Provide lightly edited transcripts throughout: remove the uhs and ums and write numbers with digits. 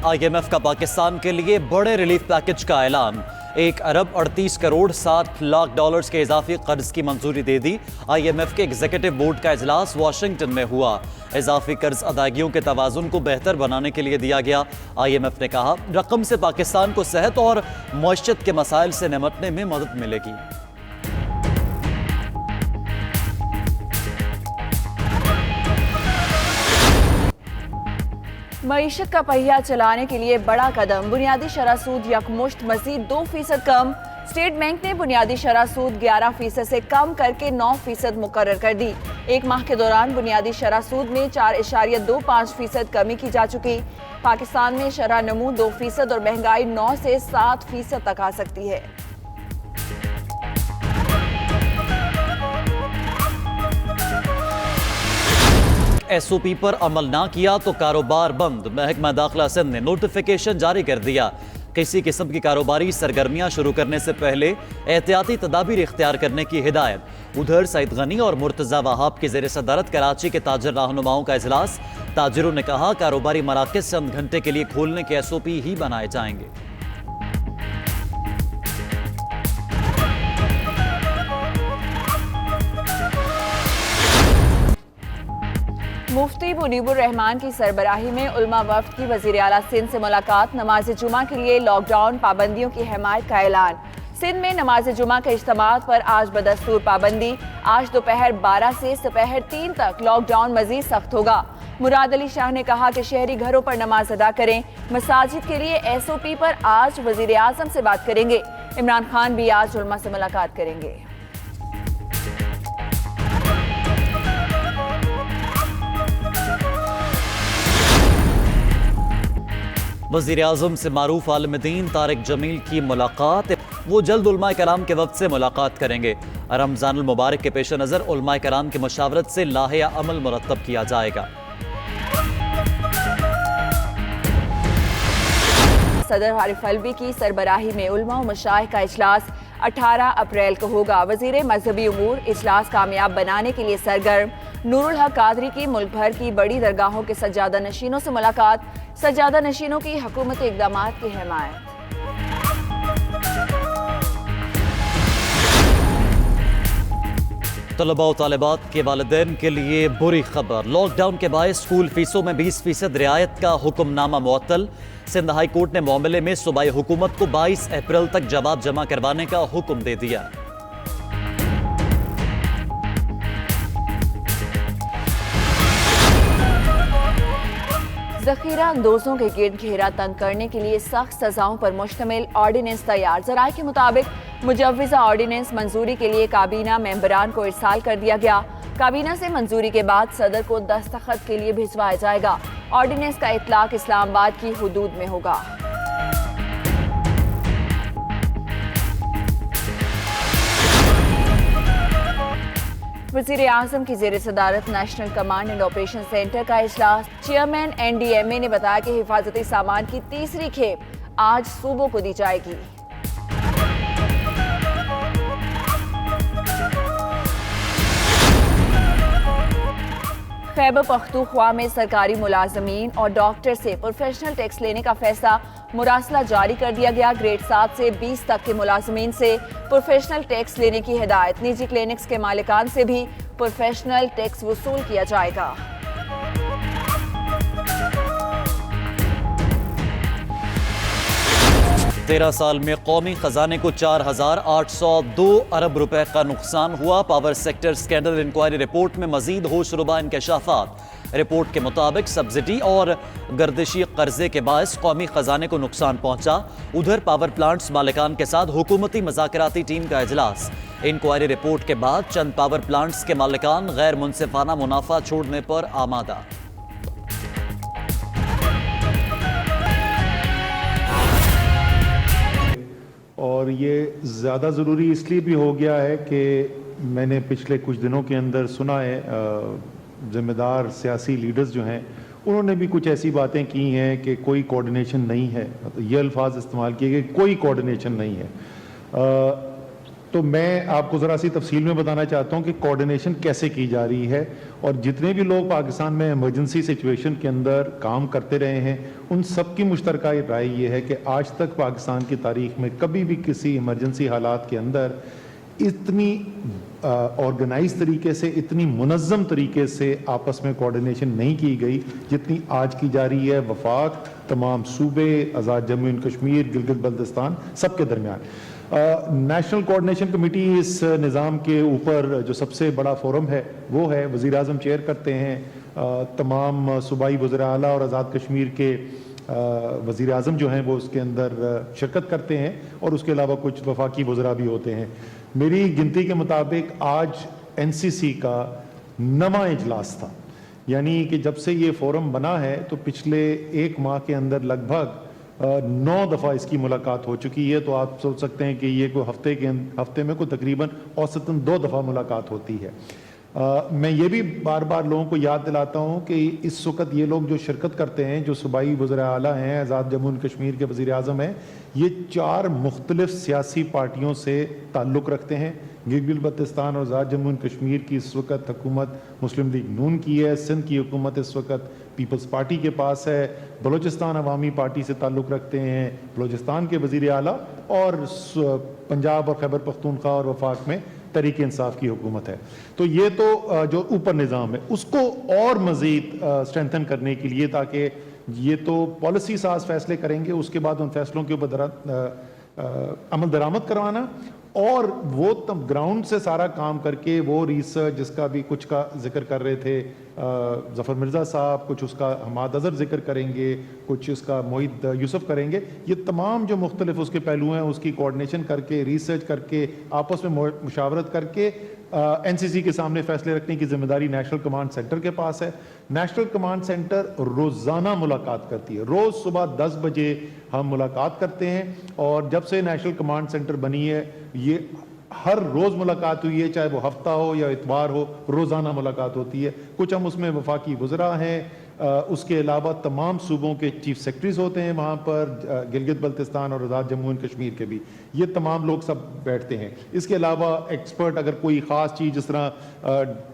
IMF کا پاکستان کے لیے بڑے ریلیف پیکج کا اعلان، 1 ارب 38 کروڑ 60 لاکھ ڈالرز کے اضافی قرض کی منظوری دے دی۔ IMF کے ایگزیکٹو بورڈ کا اجلاس واشنگٹن میں ہوا، اضافی قرض ادائیگیوں کے توازن کو بہتر بنانے کے لیے دیا گیا۔ IMF نے کہا رقم سے پاکستان کو صحت اور معیشت کے مسائل سے نمٹنے میں مدد ملے گی۔ معیشت کا پہیہ چلانے کے لیے بڑا قدم، بنیادی شرح سود یکمشت مزید 2% کم۔ اسٹیٹ بینک نے بنیادی شرح سود 11% سے کم کر کے 9% مقرر کر دی۔ ایک ماہ کے دوران بنیادی شرح سود میں 4.25% کمی کی جا چکی۔ پاکستان میں شرح نمو 2% اور مہنگائی 9 سے 7% تک آ سکتی ہے۔ SOP پر عمل نہ کیا تو کاروبار بند، محکمہ داخلہ سندھ نے نوٹیفیکیشن جاری کر دیا۔ کسی قسم کی کاروباری سرگرمیاں شروع کرنے سے پہلے احتیاطی تدابیر اختیار کرنے کی ہدایت۔ ادھر سعید غنی اور مرتضی وہاب کی زیر صدارت کراچی کے تاجر رہنماؤں کا اجلاس، تاجروں نے کہا کاروباری مراکز چند گھنٹے کے لیے کھولنے کے SOP ہی بنائے جائیں گے۔ مفتی منیب الرحمان کی سربراہی میں علماء وفد کی وزیر اعلیٰ سندھ سے ملاقات، نماز جمعہ کے لیے لاک ڈاؤن پابندیوں کی حمایت کا اعلان۔ سندھ میں نماز جمعہ کے اجتماعات پر آج بدستور پابندی، آج دوپہر 12 سے دوپہر 3 تک لاک ڈاؤن مزید سخت ہوگا۔ مراد علی شاہ نے کہا کہ شہری گھروں پر نماز ادا کریں۔ مساجد کے لیے SOP پر آج وزیر اعظم سے بات کریں گے۔ عمران خان بھی آج علماء سے ملاقات کریں گے۔ وزیر اعظم سے معروف عالم دین طارق جمیل کی ملاقات، وہ جلد علماء کرام کے وفد سے ملاقات کریں گے۔ رمضان المبارک کے پیش نظر علماء کرام کی مشاورت سے لاحہ عمل مرتب کیا جائے گا۔ صدر عارف علوی کی سربراہی میں علماء و مشائخ کا اجلاس 18 اپریل کو ہوگا۔ وزیر مذہبی امور اجلاس کامیاب بنانے کے لیے سرگرم۔ نور الحق قادری کی ملک بھر کی بڑی درگاہوں کے سجادہ نشینوں سے ملاقات، سجادہ نشینوں کی حکومتی اقدامات کی حمایت۔ طلباء و طالبات کے والدین کے لیے بری خبر، لاک ڈاؤن کے باعث اسکول فیسوں میں 20% رعایت کا حکم نامہ معطل۔ سندھ ہائی کورٹ نے معاملے میں صوبائی حکومت کو 22 اپریل تک جواب جمع کروانے کا حکم دے دیا۔ ذخیرہ اندوزوں کے گرد گھیرا تنگ کرنے کے لیے سخت سزاؤں پر مشتمل آرڈیننس تیار۔ ذرائع کے مطابق مجوزہ آرڈیننس منظوری کے لیے کابینہ ممبران کو ارسال کر دیا گیا۔ کابینہ سے منظوری کے بعد صدر کو دستخط کے لیے بھجوایا جائے گا۔ آرڈیننس کا اطلاق اسلام آباد کی حدود میں ہوگا۔ وزیر اعظم کی زیر صدارت national command and operation centre کا اجلاس، چیئرمین NDMA نے بتایا کہ حفاظتی سامان کی تیسری کھیپ آج صوبوں کو دی جائے گی۔ خیبر پختونخوا میں سرکاری ملازمین اور ڈاکٹر سے پروفیشنل ٹیکس لینے کا فیصلہ، مراسلہ جاری کر دیا گیا۔ گریڈ 7 سے 20 تک کے ملازمین سے پروفیشنل ٹیکس لینے کی ہدایت۔ نجی کلینکس کے مالکان سے بھی پروفیشنل ٹیکس وصول کیا جائے گا۔ 13 سال میں قومی خزانے کو 4,802 ارب روپے کا نقصان ہوا۔ Power sector scandal inquiry report میں مزید ہوش ربا انکشافات۔ رپورٹ کے مطابق سبسڈی اور گردشی قرضے کے باعث قومی خزانے کو نقصان پہنچا۔ ادھر پاور پلانٹس مالکان کے ساتھ حکومتی مذاکراتی ٹیم کا اجلاس۔ انکوائری رپورٹ کے بعد چند پاور پلانٹس کے مالکان غیر منصفانہ منافع چھوڑنے پر آمادہ۔ اور یہ زیادہ ضروری اس لیے بھی ہو گیا ہے کہ میں نے پچھلے کچھ دنوں کے اندر سنا ہے ذمہ دار سیاسی لیڈرز جو ہیں انہوں نے بھی کچھ ایسی باتیں کی ہیں کہ کوئی کوارڈینیشن نہیں ہے، یہ الفاظ استعمال کیے گئے کوئی کوارڈینیشن نہیں ہے۔ تو میں آپ کو ذرا سی تفصیل میں بتانا چاہتا ہوں کہ کوارڈینیشن کیسے کی جا رہی ہے، اور جتنے بھی لوگ پاکستان میں ایمرجنسی سچویشن کے اندر کام کرتے رہے ہیں ان سب کی مشترکہ رائے یہ ہے کہ آج تک پاکستان کی تاریخ میں کبھی بھی کسی ایمرجنسی حالات کے اندر اتنی آرگنائز طریقے سے، اتنی منظم طریقے سے آپس میں کوارڈینیشن نہیں کی گئی جتنی آج کی جا رہی ہے وفاق، تمام صوبے، آزاد جموں اینڈ کشمیر، گلگت بلتستان سب کے درمیان۔ نیشنل کوارڈینیشن کمیٹی اس نظام کے اوپر جو سب سے بڑا فورم ہے وہ ہے، وزیر اعظم چیئر کرتے ہیں، تمام صوبائی وزراء اعلیٰ اور آزاد کشمیر کے وزیر اعظم جو ہیں وہ اس کے اندر شرکت کرتے ہیں، اور اس کے علاوہ کچھ وفاقی وزراء بھی ہوتے ہیں۔ میری گنتی کے مطابق آج این سی سی کا 9واں اجلاس تھا، یعنی کہ جب سے یہ فورم بنا ہے تو پچھلے 1 ماہ کے اندر لگ بھگ 9 دفعہ اس کی ملاقات ہو چکی ہے، تو آپ سوچ سکتے ہیں کہ یہ کوئی ہفتے میں کوئی تقریباً اوسطاً 2 دفعہ ملاقات ہوتی ہے۔ میں یہ بھی بار بار لوگوں کو یاد دلاتا ہوں کہ اس وقت یہ لوگ جو شرکت کرتے ہیں، جو صوبائی وزراء اعلیٰ ہیں، آزاد جموں اینڈ کشمیر کے وزیر اعظم ہیں، یہ 4 مختلف سیاسی پارٹیوں سے تعلق رکھتے ہیں۔ گلگت بلتستان اور آزاد جموں اینڈ کشمیر کی اس وقت حکومت مسلم لیگ نون کی ہے، سندھ کی حکومت اس وقت پیپلز پارٹی کے پاس ہے، بلوچستان عوامی پارٹی سے تعلق رکھتے ہیں بلوچستان کے وزیر اعلیٰ، اور پنجاب اور خیبر پختونخوا اور وفاق میں تحریک انصاف کی حکومت ہے۔ تو یہ تو جو اوپر نظام ہے اس کو اور مزید اسٹرینتھن کرنے کے لیے، تاکہ یہ تو پالیسی ساز فیصلے کریں گے، اس کے بعد ان فیصلوں کے اوپر عمل درآمد کروانا، اور وہ گراؤنڈ سے سارا کام کر کے وہ ریسرچ جس کا بھی کچھ کا ذکر کر رہے تھے ظفر مرزا صاحب، کچھ اس کا حماد اظہر ذکر کریں گے، کچھ اس کا معید یوسف کریں گے، یہ تمام جو مختلف اس کے پہلو ہیں اس کی کوارڈینیشن کر کے، ریسرچ کر کے، آپس میں مشاورت کر کے این سی سی کے سامنے فیصلے رکھنے کی ذمہ داری نیشنل کمانڈ سینٹر کے پاس ہے۔ نیشنل کمانڈ سینٹر روزانہ ملاقات کرتی ہے، روز صبح 10 بجے ہم ملاقات کرتے ہیں، اور جب سے نیشنل کمانڈ سینٹر بنی ہے یہ ہر روز ملاقات ہوئی ہے، چاہے وہ ہفتہ ہو یا اتوار ہو، روزانہ ملاقات ہوتی ہے۔ کچھ ہم اس میں وفاقی وزراء ہیں، اس کے علاوہ تمام صوبوں کے چیف سیکرٹریز ہوتے ہیں وہاں پر، گلگت بلتستان اور آزاد جموں اینڈ کشمیر کے بھی، یہ تمام لوگ سب بیٹھتے ہیں۔ اس کے علاوہ ایکسپرٹ اگر کوئی خاص چیز جس طرح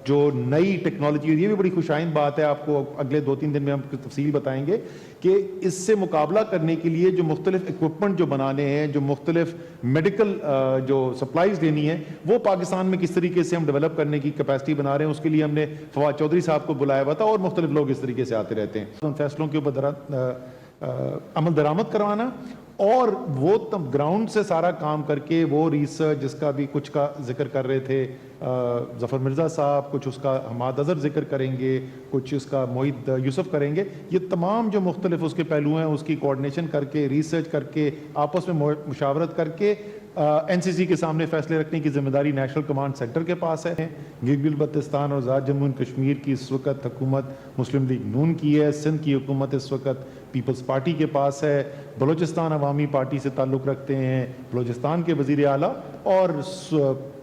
جو نئی ٹیکنالوجی، یہ بھی بڑی خوش آئند بات ہے، آپ کو اگلے 2-3 دن میں ہم تفصیل بتائیں گے کہ اس سے مقابلہ کرنے کے لیے جو مختلف ایکوپمنٹ جو بنانے ہیں، جو مختلف میڈیکل جو سپلائیز لینی ہے، وہ پاکستان میں کس طریقے سے ہم ڈیولپ کرنے کی کیپیسٹی بنا رہے ہیں، اس کے لیے ہم نے فواد چودھری صاحب کو بلایا ہوا تھا، اور مختلف لوگ اس طریقے سے آتے رہتے ہیں۔ ان فیصلوں کے اوپر عمل درآمد کروانا، اور وہ گراؤنڈ سے سارا کام کر کے وہ ریسرچ جس کا بھی کچھ کا ذکر کر رہے تھے ظفر مرزا صاحب، کچھ اس کا حماد اظہر ذکر کریں گے، کچھ اس کا معید یوسف کریں گے، یہ تمام جو مختلف اس کے پہلو ہیں اس کی کوارڈینیشن کر کے، ریسرچ کر کے، آپس میں مشاورت کر کے این سی سی کے سامنے فیصلے رکھنے کی ذمہ داری نیشنل کمانڈ سینٹر کے پاس ہے۔ گلگت بلتستان اور آزاد جموں اینڈ کشمیر کی اس وقت حکومت مسلم لیگ نون کی ہے، سندھ کی حکومت اس وقت پیپلز پارٹی کے پاس ہے، بلوچستان عوامی پارٹی سے تعلق رکھتے ہیں بلوچستان کے وزیر اعلیٰ، اور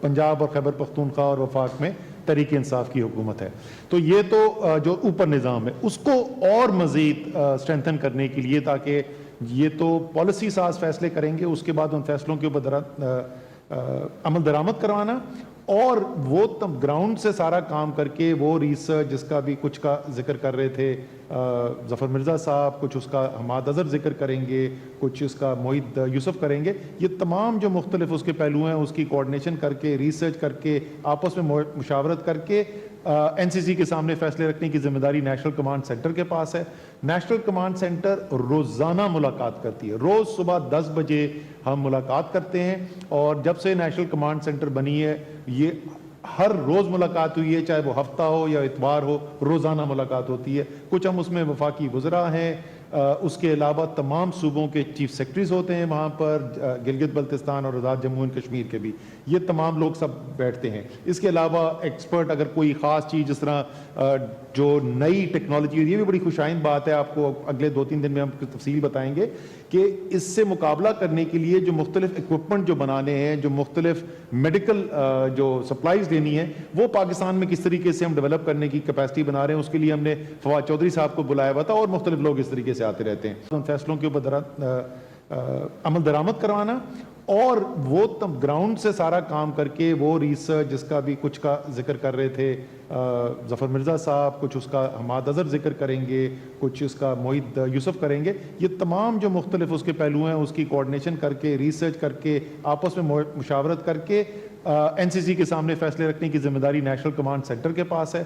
پنجاب اور خیبر پختونخوا اور وفاق میں تحریک انصاف کی حکومت ہے۔ تو یہ تو جو اوپر نظام ہے اس کو اور مزید اسٹرینتھن کرنے کے لیے، تاکہ یہ تو پالیسی ساز فیصلے کریں گے، اس کے بعد ان فیصلوں کے اوپر عمل درآمد کروانا، اور وہ گراؤنڈ سے سارا کام کر کے وہ ریسرچ جس کا بھی کچھ کا ذکر کر رہے تھے ظفر مرزا صاحب، کچھ اس کا حماد اظہر ذکر کریں گے، کچھ اس کا معید یوسف کریں گے، یہ تمام جو مختلف اس کے پہلو ہیں اس کی کوارڈینیشن کر کے، ریسرچ کر کے، آپس میں مشاورت کر کے این سی سی کے سامنے فیصلے رکھنے کی ذمہ داری نیشنل کمانڈ سینٹر کے پاس ہے۔ نیشنل کمانڈ سینٹر روزانہ ملاقات کرتی ہے، روز صبح 10 بجے ہم ملاقات کرتے ہیں، اور جب سے نیشنل کمانڈ سینٹر بنی ہے یہ ہر روز ملاقات ہوئی ہے، چاہے وہ ہفتہ ہو یا اتوار ہو، روزانہ ملاقات ہوتی ہے۔ کچھ ہم اس میں وفاقی وزراء ہیں، اس کے علاوہ تمام صوبوں کے چیف سیکرٹریز ہوتے ہیں وہاں پر، گلگت بلتستان اور آزاد جموں اینڈ کشمیر کے بھی، یہ تمام لوگ سب بیٹھتے ہیں۔ اس کے علاوہ ایکسپرٹ اگر کوئی خاص چیز جس طرح جو نئی ٹیکنالوجی، یہ بھی بڑی خوش آئند بات ہے، آپ کو اگلے 2-3 دن میں ہم تفصیل بتائیں گے کہ اس سے مقابلہ کرنے کے لیے جو مختلف ایکوپمنٹ جو بنانے ہیں، جو مختلف میڈیکل جو سپلائیز لینی ہے، وہ پاکستان میں کس طریقے سے ہم ڈیولپ کرنے کی کیپیسٹی بنا رہے ہیں، اس کے لیے ہم نے فواد چودھری صاحب کو بلایا ہوا تھا، اور مختلف لوگ اس طریقے سے آتے رہتے ہیں۔ ان فیصلوں کے اوپر عمل درآمد کروانا، اور وہ گراؤنڈ سے سارا کام کر کے وہ ریسرچ جس کا بھی کچھ کا ذکر کر رہے تھے ظفر مرزا صاحب, کچھ اس کا حماد اظہر ذکر کریں گے, کچھ اس کا معید یوسف کریں گے, یہ تمام جو مختلف اس کے پہلو ہیں اس کی کوارڈینیشن کر کے, ریسرچ کر کے, آپس میں مشاورت کر کے این سی سی کے سامنے فیصلے رکھنے کی ذمہ داری نیشنل کمانڈ سینٹر کے پاس ہے.